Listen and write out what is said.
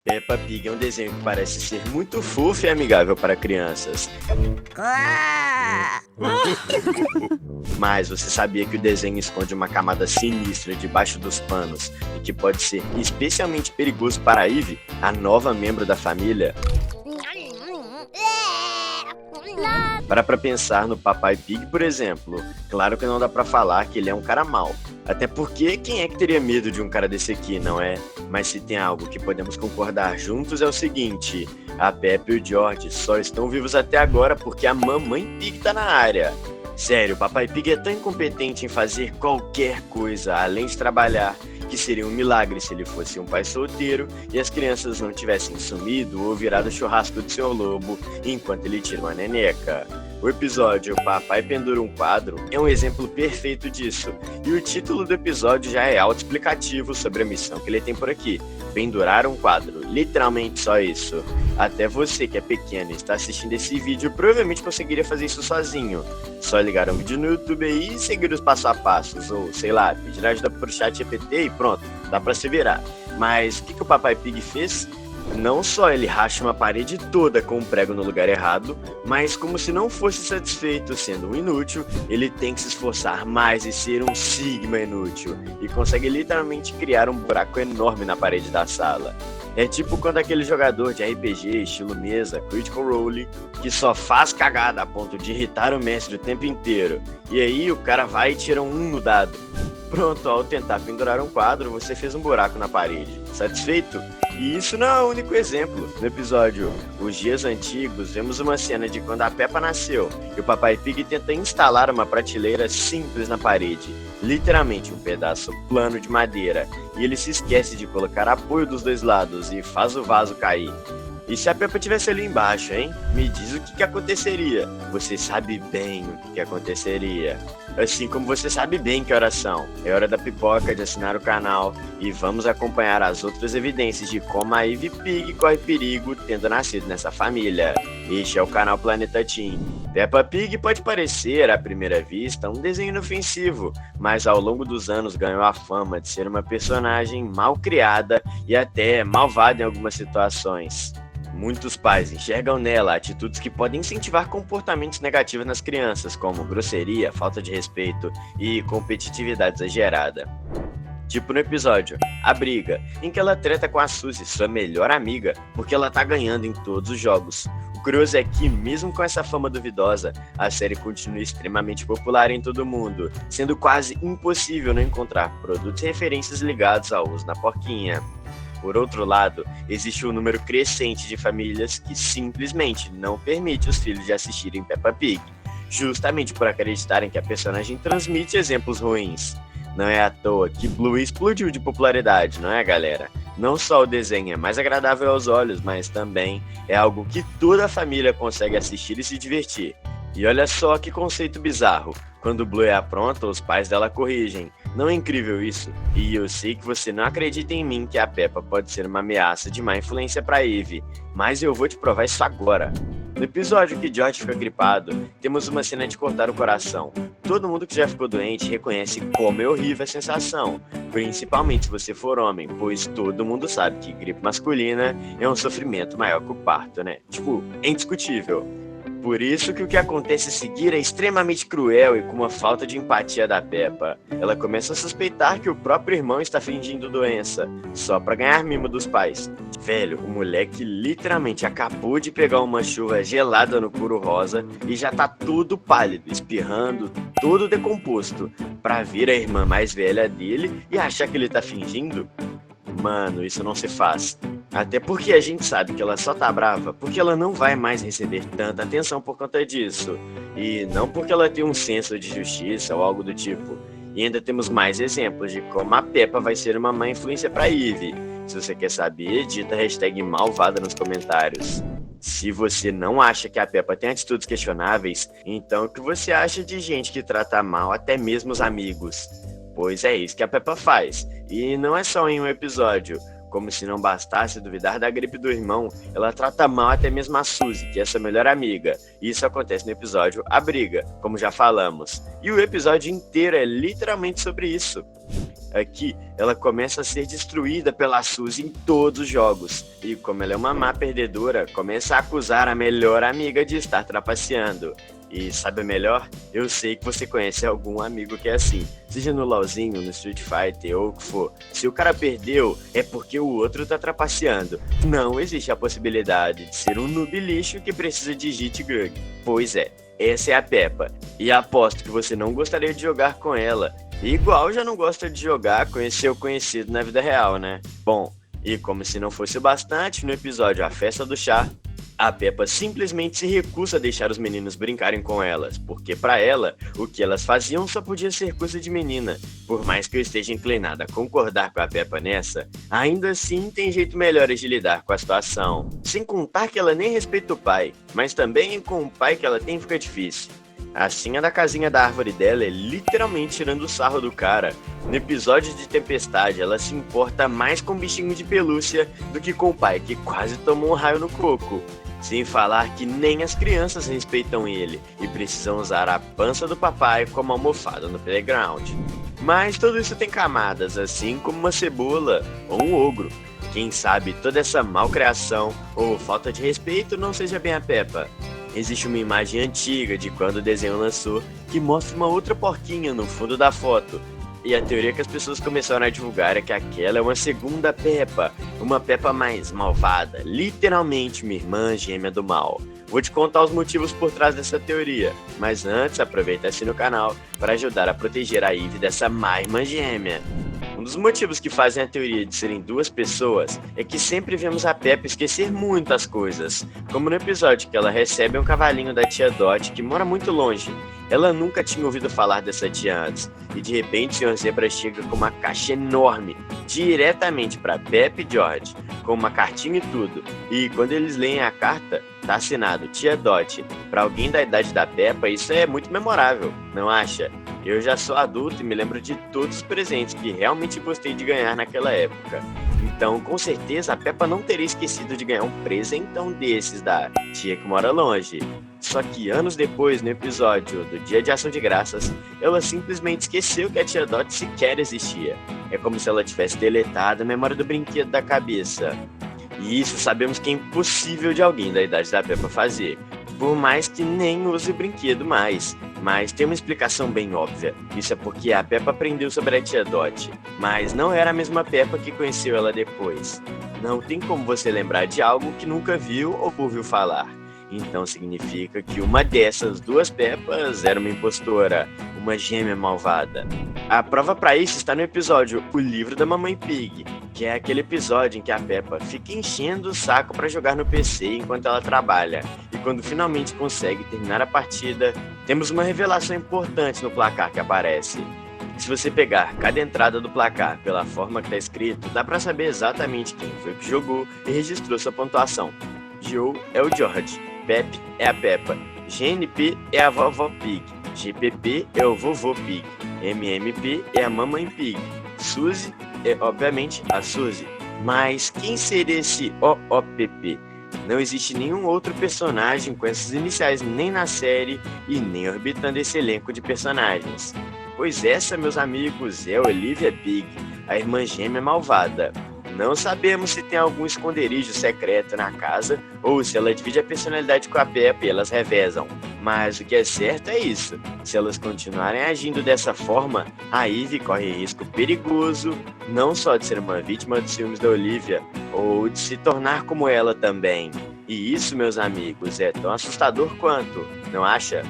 Peppa Pig é um desenho que parece ser muito fofo e amigável para crianças. Mas você sabia que o desenho esconde uma camada sinistra debaixo dos panos e que pode ser especialmente perigoso para a Ivy, a nova membro da família? Para pensar no Papai Pig, por exemplo. Claro que não dá pra falar que ele é um cara mau. Até porque quem é que teria medo de um cara desse aqui, não é? Mas se tem algo que podemos concordar juntos é o seguinte: a Peppa e o George só estão vivos até agora porque a Mamãe Pig tá na área. Sério, o Papai Pig é tão incompetente em fazer qualquer coisa além de trabalhar, que seria um milagre se ele fosse um pai solteiro e as crianças não tivessem sumido ou virado churrasco do Sr. Lobo enquanto ele tira uma neneca. O episódio Papai Pendura um Quadro é um exemplo perfeito disso, e o título do episódio já é autoexplicativo sobre a missão que ele tem por aqui: pendurar um quadro, literalmente só isso. Até você que é pequeno e está assistindo esse vídeo provavelmente conseguiria fazer isso sozinho. Só ligar um vídeo no YouTube aí e seguir os passo a passos, ou sei lá, pedir ajuda pro chat GPT e pronto, dá pra se virar. Mas o que o Papai Pig fez? Não só ele racha uma parede toda com um prego no lugar errado, mas como se não fosse satisfeito sendo um inútil, ele tem que se esforçar mais e ser um sigma inútil, e consegue literalmente criar um buraco enorme na parede da sala. É tipo quando aquele jogador de RPG estilo mesa, Critical Role, que só faz cagada a ponto de irritar o mestre o tempo inteiro, e aí o cara vai e tira um 1 no dado. Pronto, ao tentar pendurar um quadro, você fez um buraco na parede. Satisfeito? E isso não é o único exemplo. No episódio Os Dias Antigos, vemos uma cena de quando a Peppa nasceu e o Papai Pig tenta instalar uma prateleira simples na parede, literalmente um pedaço plano de madeira, e ele se esquece de colocar apoio dos dois lados e faz o vaso cair. E se a Peppa estivesse ali embaixo, hein? Me diz o que aconteceria. Você sabe bem o que aconteceria. Assim como você sabe bem que horas são. É hora da pipoca, de assinar o canal e vamos acompanhar as outras evidências de como a Ivy Pig corre perigo tendo nascido nessa família. Este é o canal Planeta Teen. Peppa Pig pode parecer, à primeira vista, um desenho inofensivo, mas ao longo dos anos ganhou a fama de ser uma personagem mal criada e até malvada em algumas situações. Muitos pais enxergam nela atitudes que podem incentivar comportamentos negativos nas crianças, como grosseria, falta de respeito e competitividade exagerada. Tipo no episódio A Briga, em que ela treta com a Suzy, sua melhor amiga, porque ela tá ganhando em todos os jogos. O curioso é que, mesmo com essa fama duvidosa, a série continua extremamente popular em todo mundo, sendo quase impossível não encontrar produtos e referências ligados ao uso na porquinha. Por outro lado, existe um número crescente de famílias que simplesmente não permite os filhos de assistirem Peppa Pig, justamente por acreditarem que a personagem transmite exemplos ruins. Não é à toa que Bluey explodiu de popularidade, não é, galera? Não só o desenho é mais agradável aos olhos, mas também é algo que toda a família consegue assistir e se divertir. E olha só que conceito bizarro. Quando Bluey apronta, os pais dela corrigem. Não é incrível isso? E eu sei que você não acredita em mim que a Peppa pode ser uma ameaça de má influência para Ivy, mas eu vou te provar isso agora. No episódio que George fica gripado, temos uma cena de cortar o coração. Todo mundo que já ficou doente reconhece como é horrível a sensação, principalmente se você for homem, pois todo mundo sabe que gripe masculina é um sofrimento maior que o parto, né? Tipo, é indiscutível. Por isso que o que acontece a seguir é extremamente cruel e com uma falta de empatia da Peppa. Ela começa a suspeitar que o próprio irmão está fingindo doença, só pra ganhar mimo dos pais. Velho, o moleque literalmente acabou de pegar uma chuva gelada no couro rosa e já tá todo pálido, espirrando, todo decomposto, pra ver a irmã mais velha dele e achar que ele tá fingindo? Mano, isso não se faz. Até porque a gente sabe que ela só tá brava porque ela não vai mais receber tanta atenção por conta disso. E não porque ela tem um senso de justiça ou algo do tipo. E ainda temos mais exemplos de como a Peppa vai ser uma má influência pra Ivy. Se você quer saber, digita hashtag malvada nos comentários. Se você não acha que a Peppa tem atitudes questionáveis, então o que você acha de gente que trata mal até mesmo os amigos? Pois é isso que a Peppa faz. E não é só em um episódio. Como se não bastasse duvidar da gripe do irmão, ela trata mal até mesmo a Suzy, que é sua melhor amiga. E isso acontece no episódio A Briga, como já falamos. E o episódio inteiro é literalmente sobre isso. Aqui, ela começa a ser destruída pela Suzy em todos os jogos. E como ela é uma má perdedora, começa a acusar a melhor amiga de estar trapaceando. E sabe melhor? Eu sei que você conhece algum amigo que é assim. Seja no LoLzinho, no Street Fighter ou o que for. Se o cara perdeu, é porque o outro tá trapaceando. Não existe a possibilidade de ser um noob lixo que precisa de Hit Grug. Pois é, essa é a Peppa. E aposto que você não gostaria de jogar com ela. Igual já não gosta de jogar com esse seu conhecido na vida real, né? Bom, e como se não fosse o bastante, no episódio A Festa do Chá, a Peppa simplesmente se recusa a deixar os meninos brincarem com elas, porque para ela, o que elas faziam só podia ser coisa de menina. Por mais que eu esteja inclinada a concordar com a Peppa nessa, ainda assim tem jeito melhores de lidar com a situação. Sem contar que ela nem respeita o pai, mas também com o pai que ela tem fica difícil. A senha da casinha da árvore dela é literalmente tirando o sarro do cara. No episódio de Tempestade, ela se importa mais com o bichinho de pelúcia do que com o pai, que quase tomou um raio no coco. Sem falar que nem as crianças respeitam ele e precisam usar a pança do papai como almofada no playground. Mas tudo isso tem camadas, assim como uma cebola ou um ogro. Quem sabe toda essa malcriação ou falta de respeito não seja bem a Peppa. Existe uma imagem antiga de quando o desenho lançou que mostra uma outra porquinha no fundo da foto. E a teoria que as pessoas começaram a divulgar é que aquela é uma segunda Peppa, uma Peppa mais malvada, literalmente uma irmã gêmea do mal. Vou te contar os motivos por trás dessa teoria, mas antes aproveita e assina o canal para ajudar a proteger a Eve dessa má irmã gêmea. Um dos motivos que fazem a teoria de serem duas pessoas é que sempre vemos a Peppa esquecer muitas coisas, como no episódio que ela recebe um cavalinho da tia Dot que mora muito longe. Ela nunca tinha ouvido falar dessa tia antes, e de repente o Sr. Zebra chega com uma caixa enorme, diretamente para Peppa e George, com uma cartinha e tudo. E quando eles leem a carta, tá assinado Tia Dot. Para alguém da idade da Peppa, isso é muito memorável, não acha? Eu já sou adulto e me lembro de todos os presentes que realmente gostei de ganhar naquela época. Então, com certeza, a Peppa não teria esquecido de ganhar um presentão desses da tia que mora longe. Só que anos depois, no episódio do Dia de Ação de Graças, ela simplesmente esqueceu que a tia Dot sequer existia. É como se ela tivesse deletado a memória do brinquedo da cabeça. E isso sabemos que é impossível de alguém da idade da Peppa fazer, por mais que nem use o brinquedo mais. Mas tem uma explicação bem óbvia. Isso é porque a Peppa aprendeu sobre a tia Dot, mas não era a mesma Peppa que conheceu ela depois. Não tem como você lembrar de algo que nunca viu ou ouviu falar. Então significa que uma dessas duas Peppas era uma impostora, uma gêmea malvada. A prova para isso está no episódio O Livro da Mamãe Pig, que é aquele episódio em que a Peppa fica enchendo o saco para jogar no PC enquanto ela trabalha. E quando finalmente consegue terminar a partida, temos uma revelação importante no placar que aparece. Se você pegar cada entrada do placar pela forma que está escrito, dá para saber exatamente quem foi que jogou e registrou sua pontuação. Joe é o George, Pep é a Peppa, GNP é a vovó Pig, GPP é o vovô Pig, MMP é a mamãe Pig, Suzy é obviamente a Suzy. Mas quem seria esse OOPP? Não existe nenhum outro personagem com essas iniciais nem na série e nem orbitando esse elenco de personagens. Pois essa, meus amigos, é Olivia Pig, a irmã gêmea malvada. Não sabemos se tem algum esconderijo secreto na casa ou se ela divide a personalidade com a Peppa e elas revezam. Mas o que é certo é isso. Se elas continuarem agindo dessa forma, a Eve corre risco perigoso, não só de ser uma vítima dos ciúmes da Olivia, ou de se tornar como ela também. E isso, meus amigos, é tão assustador quanto, não acha?